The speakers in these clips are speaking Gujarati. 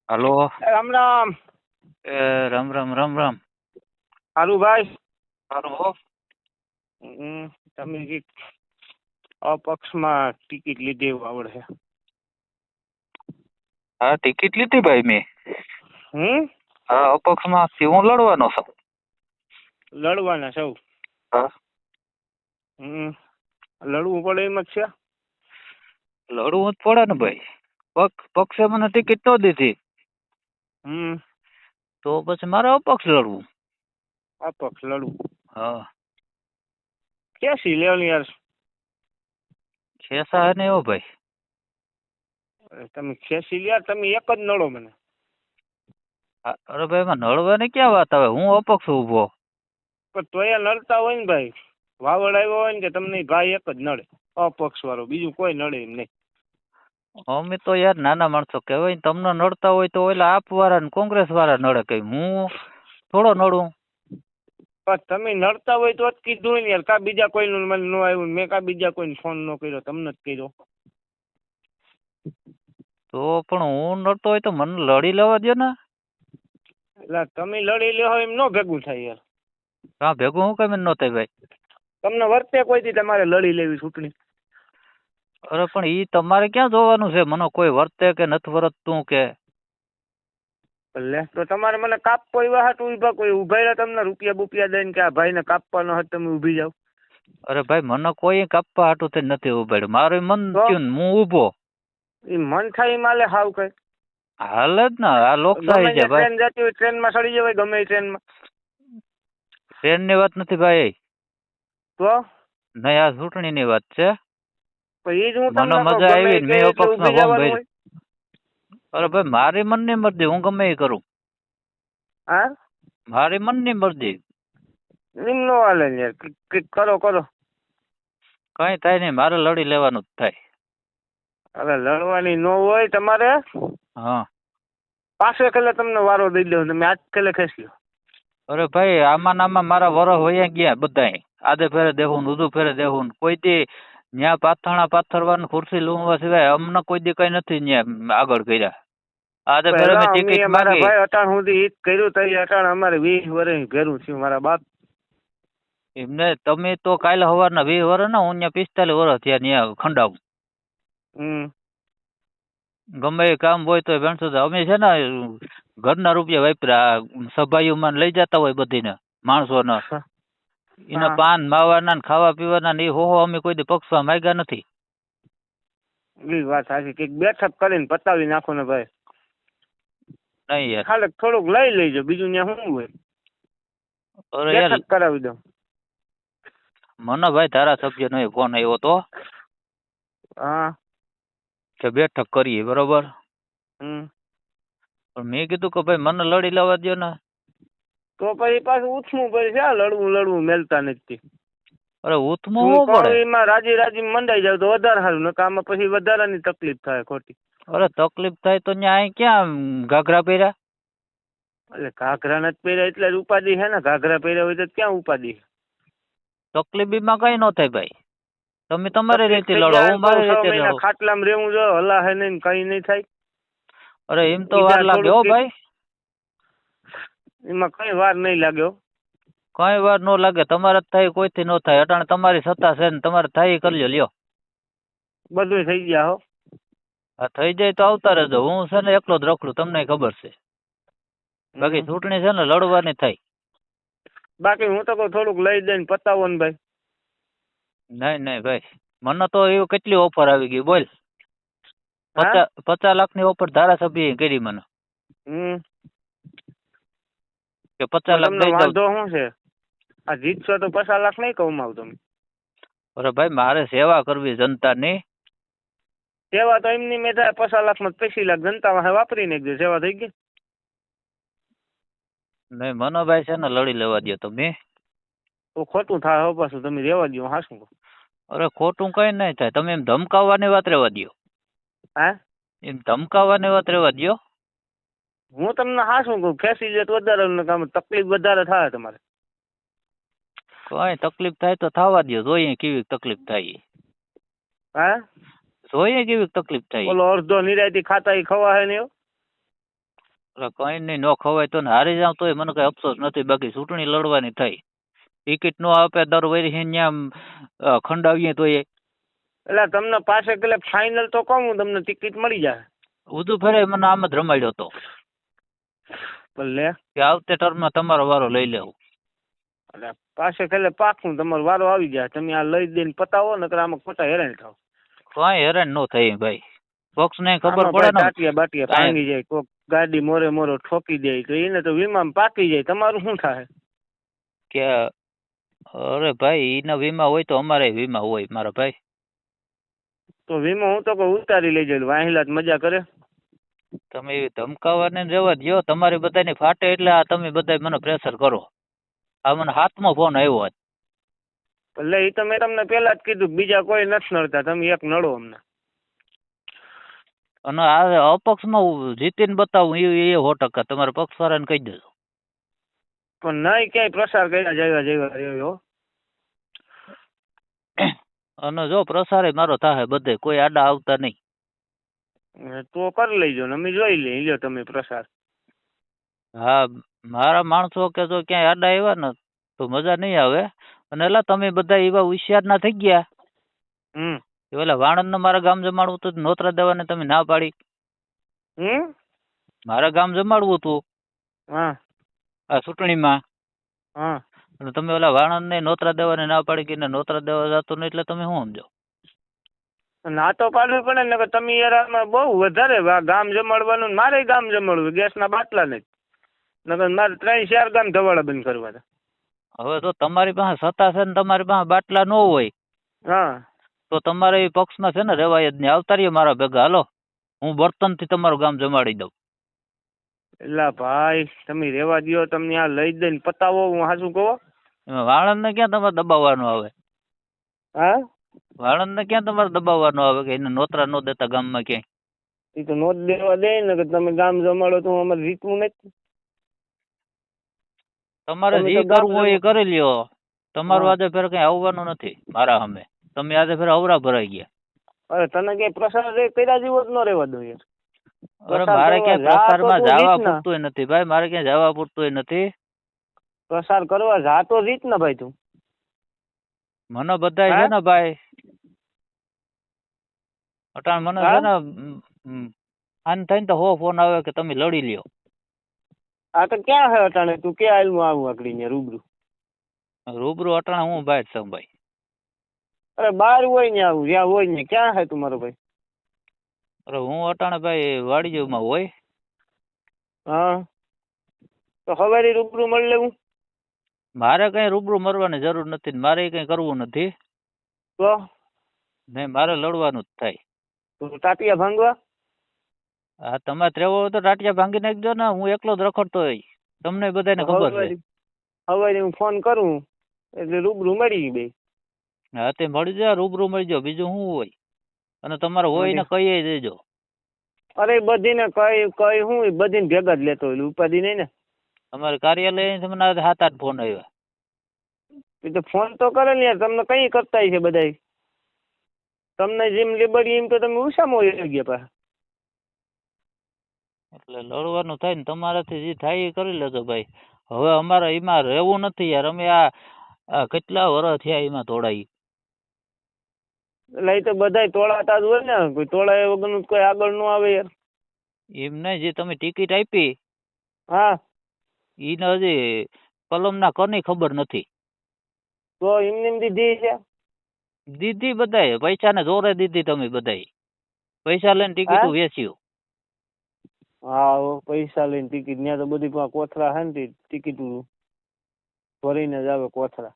હાલો. રામ રામ. રામ રામ રામ રામ. હારું ભાઈ. સારું હો. તમે જે અપક્ષમાં ટિકિટ લીધી એવું આવડે. હા, ટિકિટ લીધી ભાઈ મેં. હા, અપક્ષમાંથી હું લડવાનો છું. લડવાના સૌ? હા. લડવું પડે એમ જ છે. લડવું જ પડે ને ભાઈ. પક્ષે મને ટિકિટ ન દીધી તો પછી મારે અપક્ષ લડવું. અપક્ષ લડવું? હા. ક્યાંથી લેવાની યાર? ખેસા હે ને એવો ભાઈ. તમે ખેસી લ્યા, તમે એક જ નડો મને. અરે ભાઈ, એમાં નડવાની ક્યાં વાત આવે? હું અપક્ષ ઉભો. પણ તોય નડતા હોય ને ભાઈ. વાવડ આવ્યો હોય ને કે તમને ભાઈ એક જ નડે, અપક્ષ વાળો, બીજું કોઈ નડે એમ નહીં. અમે તો યાર નાના માણસો કહેવાય. તમને નડતા હોય તો ઓલા આપ વાળા ને કોંગ્રેસ વાળા નડે. કઈ હું થોડો નડું. પણ તમે નડતા હોય તો જ કીધું ને યાર. કા બીજા કોઈનું મને ન આવ્યું, મેં કા બીજા કોઈને ફોન ન કર્યો, તમને જ કર્યો. તો પણ હું નડતો હોય તો મને લડી લેવા દો ને. એટલે તમે લડી લ્યો એમ ન ભેગું થાય યાર. હા, ભેગું હું કેમ ન થાય ભાઈ? તમને વર્તે કોઈથી તમારે લડી લેવી ચૂંટણી? અરે પણ ઈ તમારે ક્યાં જોવાનું છે? મને કોઈ વર્તે કે નથી વર્તતું કે? લે તો તમારે મને કાપવો એવા હાટું ઉભા કોઈ ઉભા રહ્યા તમને રૂપિયા બુપિયા દઈને કે આ ભાઈને કાપવાનો હાથ તમે ઊભી જાવ? અરે ભાઈ, મને કોઈ કાપવા હાટું થઈ નથી ઉભાડ્યું. મારું મન થયું ને હું ઊભો. એ મન થાય એ માલે હાવ કઈ હાલ જ ને. આ લોકશાહી છે ભાઈ. ટ્રેન જતી હોય ટ્રેનમાં ચડી જવાય ગમે એ ટ્રેનમાં. ટ્રેન ની વાત નથી ભાઈ. તો નહીં, આ ચૂંટણી ની વાત છે. એ જ હું મને તમને મજા આવી ને મેં અપક્ષ માં ફોર્મ ભર્યું. હોય. અરે ભાઈ, મારી મનની મરજી, હું ગમે એ કરું. હા, મારી મનની મરજી. એમ નો હાલે ને યાર. કરો કરો. કઈ થાય નહીં, મારે લડી લેવાનું જ થાય. અરે લડવાની નો હોય તમારે. હા. પાછો કલે તમને વારો દઈ દઉં, તમે આજ કલે ખેંચી લો. અરે ભાઈ, આમાં નામાં મારા વરસ વયા ગયા બધાય. આધે ફેરે દેવું ને ઉધું ફેરે દેવું. કોઈ દી ન્યા પાથરણા પાથરવાનું ખુરશી લૂંબવા સિવાય અમને કોઈ દી કઈ નથી ન્યા આગળ કર્યા. આધે ફેરે મેં ટિકિટ મારા માગી. ભાઈ અટાણ સુધી ઈ કર્યું તઈ અટાણ અમારે 20 વર્ષ ભેરું થયું મારા બાપ. એમને તમે તો કાલે સવારના 20 વર્ષ ને હું ત્યાં 45 વર્ષ થયા ત્યાં ખંડાવું. ગમે એ કામ હોય તો ભણશો. અમે છે ને ઘરના રૂપિયા વાપર્યા. સભાઈઓમાં લઈ જતા હોય બધીને માણસોને. એના પાન માવાના ખાવા પીવાના ને એ હો અમે કોઈ દી પક્ષવા માંગ્યા નથી. એ વાત સાચી. કઈક બેઠક કરીને પતાવી નાખો ને ભાઈ. નહીં યાર. ખાલી થોડુંક લઈ લેજો, બીજું ત્યાં શું હોય? અરે યાર, બેઠક કરાવી દો. મને ભાઈ ધારાસભ્ય નો ફોન આવ્યો તો હા, કે બેઠક કરીએ, બરોબર. પણ મેં કીધું કે ભાઈ મને લડી લેવા દો ને. તો પછી પાછું ઉઠવું પડે છે. લડવું મેલતા નથી. અરે ઉથમું શું પડે? એમાં રાજી મંડાઈ જાવ તો વધારે સારું. આમાં પછી વધારાની તકલીફ થાય ખોટી. અરે તકલીફ થાય તો ત્યાં ક્યાં ઘાઘરા પહેર્યા? એટલે ઘાઘરા નથી પહેર્યા એટલે જ ઉપાધિ છે ને. ઘાઘરા પહેર્યા હોય તો ક્યાં ઉપાધિ? તકલીફીમાં કઈ ન થાય ભાઈ. તમે તમારી રીતે લડો, હું મારી રીતે લડો. ખાટલામાં રહેવું જો હલાહે નહીં, કઈ નહીં થાય. અરે એમ તો વાર લાગે હો ભાઈ. એમાં કઈ વાર નહીં લાગ્યો. કઈ વાર ન લાગે. તમારે થાય કોઈથી ન થાય. અટાણે તમારી સત્તા છે ને તમારે થાય કરી લ્યો. બધું થઈ ગયા હો. હા, થઈ જાય તો આવતા રહેજો. હું છે ને એકલો જ રખડું, તમને ખબર છે. બાકી ચૂંટણી છે ને લડવાની થાય. બાકી હું તો કહું થોડુંક લઈ દઈને પતાવો ને ભાઈ. નહીં ભાઈ, મને તો એવું કેટલી ઓફર આવી ગઈ બોલ. 50 લાખની ઓફર ધારાસભ્ય કરી મને. કે 50 લાખ દઈ દઉં. વાંધો શું છે? આ જીતશો તો 50 લાખ નહીં કમાવ તમે. અરે ભાઈ, મારે સેવા કરવી જનતાની. સેવા તો એમની મેં થાય 50 લાખમાં 25 લાખ જનતા વાપરી નાખજો. સેવા થઈ ગઈ. નહીં, મને ભાઈ છે ને લડી લેવા દો તમે. તો ખોટું થાય હો પાછું. તમે રેવા દો. હા શું? અરે ખોટું કઈ નહીં થાય. તમે એમ ધમકાવવાની વાત રહેવા દો. હા, એમ ધમકાવવાની વાત રહેવા દો. હું તમને હા શું કહું? ખેંચી જાય તો વધારે કામ તકલીફ વધારે થાય તમારે. કઈ તકલીફ થાય તો થવા દો. જોઈએ કેવી તકલીફ થાય. હા, જોઈએ કેવી તકલીફ થાય. ઓલો અડધો નિરાયતી ખાતા એ ખવા હે ને. એટલે કઈ નહીં, નો ખવાય તો ને હારી જાવ તોય મને કઈ અફસોસ નથી, બાકી ચૂંટણી લડવાની થઈ. ટિકિટ નો આપે દર વર્ષે ત્યાં ખંડાવીએ તો એ એટલે તમને પાસે એટલે ફાઇનલ તો કહું હું તમને ટિકિટ મળી જાય. ઉધુ ફેરે મને આમ જ રમાડ્યો હતો ભલે કે આવતે ટર્મમાં તમારો વારો લઈ લેવું. એટલે પાસે એટલે પાકું તમારો વારો આવી જાય. તમે આ લઈ દઈને પતાવો ને આમાં ખોટા હેરાન થાવ. કઈ હેરાન ન થાય ભાઈ, પક્ષ ને ખબર આમાં પડે ભાઈ ને ટાટિયા બાટિયા ભાંગી જાય, કોક ગાડી મોરે મોરો ઠોકી દે તો એને તો વીમામાં પાકી જાય. તમારું શું થાય? કે અરે ભાઈ એના વીમા હોય તો અમારે વીમા હોય મારા ભાઈ. તો વીમો હું તો કોઈ ઉતારી લઈ જાય. વાહિલા જ મજા કરે. તમે એવી ધમકાવાને રહેવા દો, તમારી બધાની ફાટે એટલે આ તમે બધા મને પ્રેશર કરો. આ મને હાથમાં ફોન આવ્યો હોત. એટલે એ તો મેં તમને પેલા જ કીધું, બીજા કોઈ નથી નડતા, તમે એક નડો અમને. અને આ અપક્ષમાં જીતીને બતાવું એ 100%. તમારે પક્ષવાળાને કહી દેજો. પણ નહીં ક્યાંય પ્રસાર કર્યા જેવા રહ્યો. અને જો પ્રસારે મારો થાય બધે, કોઈ આડા આવતા નહીં. તો કરી લેજો ને અમે જોઈ લઈએ. લ્યો તમે પ્રસાર. હા, મારા માણસો કે જો ક્યાંય આડા આવ્યા ને તો મજા નહીં આવે. અને એટલે તમે બધા એવા હોશિયાર ના થઈ ગયા. ઓલા વાણંદ મારા ગામ જમાડવું હતું, નોતરા દેવાને તમે ના પાડી. મારા ગામ જમાડવું હતું આ ચૂંટણીમાં, અને તમે ઓલા વાણંદ ને નોતરા દેવાને ના પાડી કે નોતરા દેવા જતું નહીં, એટલે તમે શું સમજો? ના તો પાડવી પડે ને કે તમે યાર બહુ વધારે ગામ જમાડવાનું. મારે ગામ જમાડવું, ગેસના બાટલા ને નકર મારે 3-4 ગામ ધવાડા બંધ કરવા હતા. હવે તો તમારી પાસે સત્તા છે ને તમારી પાસે બાટલા ન હોય તો તમારે એ પક્ષમાં છે ને રેવાય જ નહીં. આવતા રહીએ મારા ભેગા, હાલો હું બર્તનથી તમારું ગામ જમાડી દઉં. એટલે ભાઈ તમે રેવા દો, તમને આ લઈ દઈને પતાવો. હું હાચું કહો, એમાં વાણંદને ક્યાં તમારે દબાવવાનું આવે? વાણંદને ક્યાં તમારે દબાવવાનું આવે કે એને નોતરા ન દેતા ગામમાં ક્યાંય? એ તો નોટ દેવા દે ને કે તમે ગામ જમાડો તો અમારે રીતવું નથી. તમારે જે કરવું હોય એ કરી લ્યો. તમારું આજે ફેર કઈ આવવાનું નથી મારા સામે. તમે આજે ફેર અવરા ભરાઈ ગયા. અરે તને કઈ પ્રસાર કર્યા જેવો જ ન રહેવા દો યાર. અરે મારે ક્યાંય પ્રસારમાં જવા પૂરતું નથી ભાઈ, મારે ક્યાંય જવા પૂરતું નથી. પ્રસાર કરવા જાતો રીત ને ભાઈ તું. મને બધાય છે ને ભાઈ અટાણ મને છે ને આન થઈને તો 100 ફોન આવે કે તમે લડી લ્યો. આ તો ક્યાં હે અટાણે? તું ક્યાં આવું આવું આકડી ને રૂબરૂ અટાણે હું બહાર છું ભાઈ. અરે બહાર હોય ને આવું, જ્યાં હોય ને. ક્યાં હે તું મારો ભાઈ? અરે હું અટાણે ભાઈ વાડીજમાં હોય. તો હવે રૂબરૂ મળી લેવું. મારે કઈ રૂબરૂ મરવાની જરૂર નથી, મારે કઈ કરવું નથી. તો નહીં, મારે લડવાનું જ થાય. તો ટાટિયા ભાંગવા? હા, તમે ત્રેવો હોય તો ટાટિયા ભાંગી નાખજો ને. હું એકલો જ રખડતો હોય, તમને બધાને ખબર છે. હવે હું ફોન કરું એટલે રૂબરૂ મળી બે. હા, તે મળી જાય, રૂબરૂ મળી જાવ, બીજું શું હોય. અને તમારે હોય ને કહીએ દેજો. અરે બધીને કઈ હું બધીને ભેગા જ લેતો હોય, ઉપાધિ નહીં ને. અમારે કાર્યાલય તમને 7-8 ફોન આવ્યા. એ તો ફોન તો કરે ને યાર, તમને કઈ કરતા છે બધા. તમને જેમ લીબડી એમ તો તમે ઉષામાં હોય ગયા પા. એટલે લડવાનું થાય ને, તમારાથી જે થાય એ કરી લેજો ભાઈ. હવે અમારે એમાં રહેવું નથી યાર. અમે આ કેટલા વર્ષ થયા એમાં તોડાઈ. એટલે એ તો બધા તોડાતા જ હોય ને, કોઈ તોડાય વગરનું કોઈ આગળ ન આવે યાર. એમ નહીં, જે તમે ટિકિટ આપી એને હજી કલમના કની ખબર નથી. તો એમને દીધી છે? દીધી બધાય, પૈસાને જોરે દીધી. તમે બધાય પૈસા લઈને ટિકિટ વેચ્યું. હા, પૈસા લઈને ટિકિટ. ત્યાં તો બધી કોથળા છે ને ટિકિટ ભરીને જ આવે કોથળા.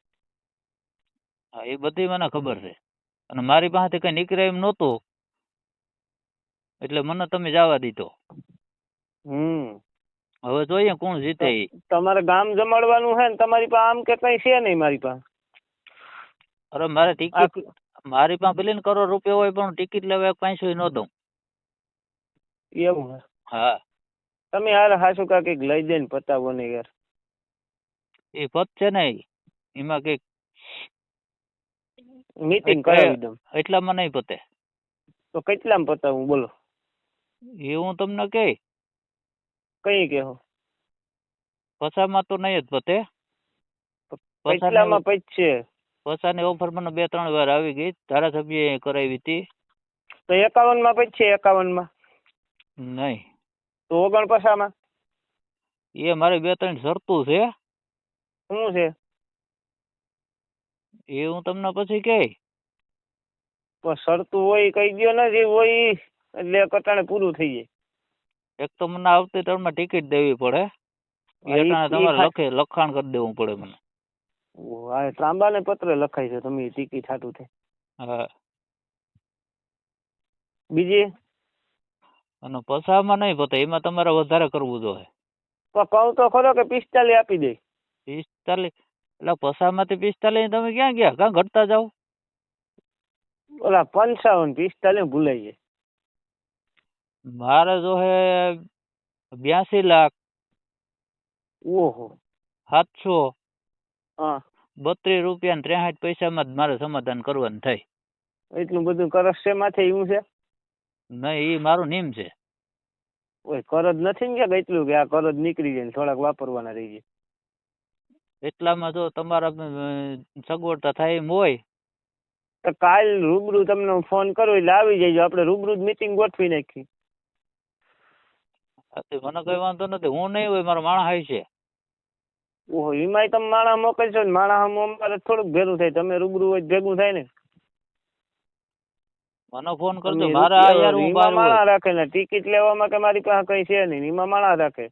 હા, એ બધી મને ખબર છે. અને મારી પાસેથી કઈ નીકળે એમ નહોતું, એટલે મને તમે જવા દીધો. હવે જોઈએ કોણ જીતે. તમારે ગામ જમાડવાનું છે ને, તમારી પાસે આમ કે કઈ છે નહીં મારી પાસે. અરે મારે ટિકિટ, મારી પાસે $1 કરોડ રૂપિયા હોય પણ ટિકિટ લેવા 500 ન દઉં. એવું? હા, તમે યાર હાસુ કા કઈક લઈ દે ને પતાવો ને યાર. એ પદ છે ને એમાં કઈક મીટિંગ કરાવી દઉં. એટલામાં નહીં પતે. તો કેટલામાં પતાવું બોલો? એ હું તમને કહી. કઈ કેહો પસામાં તો નહીં જ પતે. કેટલામાં પૈસે પસાની ઓફર મને 2-3 વાર આવી ગઈ, ધારાસભ્યએ કરાવી હતી. તો 51માં પૈસે 51માં નહીં, તો 49માં એ મારે 2-3 શરતું છે, શું છે? એ હું તમને પછી કહી. પણ શરતું હોય કહી દો ને, જે હોય ઈ. એટલે કટાણે પૂરું થઈ જાય. એક તો મને આવતી ટર્મમાં ટિકિટ દેવી પડે, એ અટાણે તમારે લખાણ કરી દેવું પડે મને. હા, ત્રાંબાને પત્ર લખાય છે તમે ટિકિટ હાટું થાય. હા, બીજી અને પસામાં નહીં પતે, એમાં તમારે વધારે કરવું જોઈએ. તો કહું તો ખરો કે 45 આપી દે. 45 એટલે પસામાંથી 45 તમે ક્યાં ગયા? કાં ઘટતા જાવ? ઓલા 55 45 ભૂલાઈ જાય. મારે જો હે 82 લાખ ઓહો 700 હા 32 રૂપિયા ને 63 પૈસામાં જ મારે સમાધાન કરવાનું થાય. એટલું બધું કરસ છે માથે એવું છે? નહીં, એ મારું નિયમ છે. ઓય કરજ નથી ને ક્યાંક એટલું કે આ કરજ નીકળી જાય ને થોડાક વાપરવાના રહી જાય. એટલામાં જો તમારા સગવડતા થાય એમ હોય તો કાલ રૂબરૂ તમને હું ફોન કરું એટલે આવી જજો, આપણે રૂબરૂ જ મીટિંગ ગોઠવી નાખી. મને કઈ વાંધો નથી, હું નહીં હોય મારો માણસ આવી છે. ઓહો એમાંય તમે માણસ મોકલશો ને? માણસ અમારે થોડુંક ભેરું થાય, તમે રૂબરૂ હોય ભેગું થાય ને. મને ફોન કરજો, મારે આ યાર હું બહાર માણસ રાખે ને ટિકિટ લેવામાં કે મારી પાસે કઈ છે નહીં, એમાં માણસ રાખે.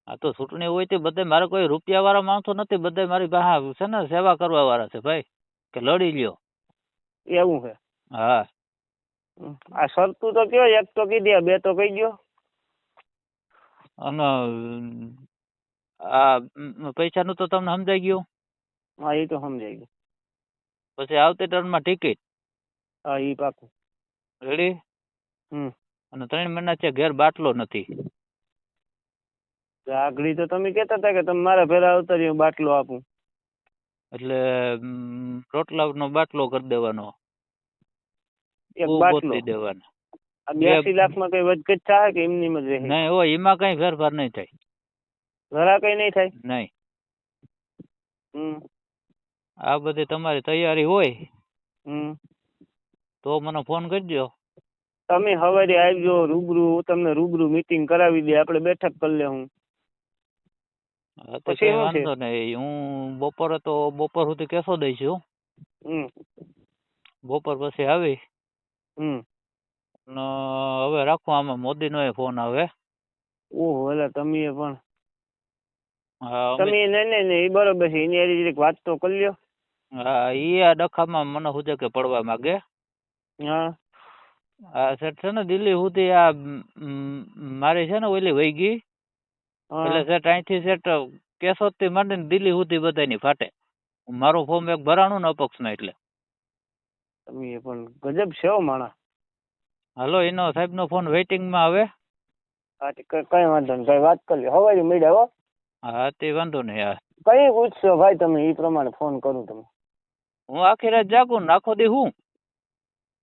આ તો ચૂંટણી હોય તે બધે મારે કોઈ રૂપિયા વાળા માણસો નથી, બધે મારી પાસે છે ને સેવા કરવા વાળા છે ભાઈ, કે લડી લ્યો. એવું છે? હા, આ શરતું તો કયો, એક તો કહી દે, બે તો કહી દો. અને આ પૈસાનું તો તમને સમજાઈ ગયું? હા એ તો સમજાઈ ગયું. પછી આવતી ટર્નમાં ટિકિટ. હા એ પાકું. રેડી? અને 3 મહિના છે ઘેર બાટલો નથી. આગળ તો તમે કહેતા હતા કે તમે મારા ભેરા આવતા રહ્યો બાટલો આપું. એટલે રોટલાનો બાટલો કરી દેવાનો, એક બાટલો દેવાનો. આ 82 લાખમાં કઈ વધઘટ થાય કે એમની જ રહે? નહીં હોય, એમાં કઈ ફેરફાર નહીં થાય. જરા કઈ નહીં થાય? નહીં. હમ આ બધી તમારી તૈયારી હોય હમ તો મને ફોન કરજો. તમે સવારે આવજો રૂબરૂ, તમને રૂબરૂ મીટિંગ કરાવી દે, આપણે બેઠક કરી લે. હું પછી વાંધો નહીં, હું બપોરે તો બપોર સુધી કેસો દઈશું. બપોર પછી આવી હવે રાખો, આમાં મોદીનો ફોન આવે. ઓહો એટલે તમે પણ હા, તમે નહીં એ બરોબર છે, એની હારી જરીક વાત તો કરી લ્યો. હા, એ આ ડખામાં મને શું છે કે પડવા માંગે. હા આ સેટ છે ને દિલ્હી સુધી, આ મારી છે ને ઓલી વહી ગઈ, એટલે સેટ અહીંથી સેટ કેશોદ થી માંડીને દિલ્હી સુધી બધાની ફાટે. મારું ફોર્મ એક ભરાણું ને અપક્ષમાં, એટલે તમે પણ ગજબ છે હો માણસ. હાલો, એનો સાહેબનો ફોન વેઇટિંગમાં આવે. હા કઈ વાંધો નહીં, કઈ વાત કરી લ્યો હવારી મળ્યા હો. હા તે વાંધો નહીં. હા કઈ પૂછશો ભાઈ તમે, એ પ્રમાણે ફોન કરું તમે. હું આખી રાત જાગું ને આખો દી હું.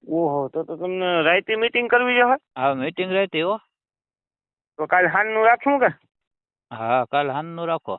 ઓહો તો તમને રાતે મીટિંગ કરવી જોઈએ. હા મીટિંગ રાતે હો. તો કાલે સાંજનું રાખવું કે? હા કાલ સાંજનું રાખો.